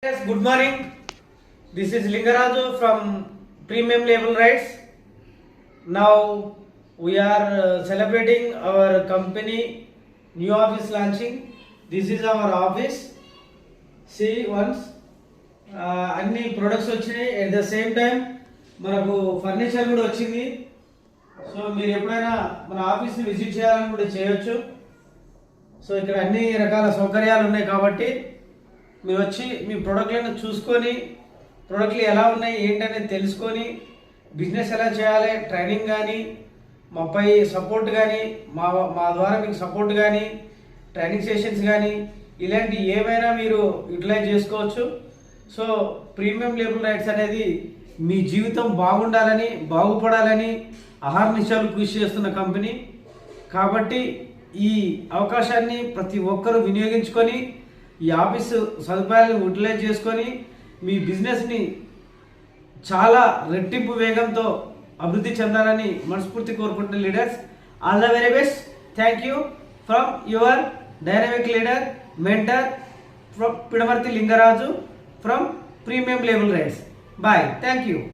Yes, good morning. This is Lingaraju from Premium Label Rights. Now we are celebrating our company new office launching. This is our office. See once అన్ని products వచ్చినాయి. At the same time మనకు furniture కూడా వచ్చింది. So మీరు ఎప్పుడైనా మన ఆఫీస్ని visit చేయాలని కూడా చేయొచ్చు. సో ఇక్కడ అన్ని రకాల సౌకర్యాలు ఉన్నాయి కాబట్టి మీరు వచ్చి మీ ప్రోడక్ట్లను చూసుకొని ప్రోడక్ట్లు ఎలా ఉన్నాయి ఏంటనేది తెలుసుకొని బిజినెస్ ఎలా చేయాలి ట్రైనింగ్ కానీ మాపై సపోర్ట్ కానీ మా ద్వారా మీకు సపోర్ట్ కానీ ట్రైనింగ్ సెషన్స్ కానీ ఇలాంటి ఏమైనా మీరు యూటిలైజ్ చేసుకోవచ్చు. సో ప్రీమియం లేబుల్ రైట్స్ అనేది మీ జీవితం బాగుండాలని బాగుపడాలని అహర్నిశలు కృషి చేస్తున్న కంపెనీ కాబట్టి ఈ అవకాశాన్ని ప్రతి ఒక్కరూ వినియోగించుకొని ఈ ఆఫీసు సదుపాయాలను యూటిలైజ్ చేసుకొని మీ బిజినెస్ని చాలా రెట్టింపు వేగంతో అభివృద్ధి చెందాలని మనస్ఫూర్తి కోరుకుంటున్న leaders. All the very best. Thank you from your dynamic leader mentor from Pidamarthi Lingaraju from premium label rights. Bye. Thank you.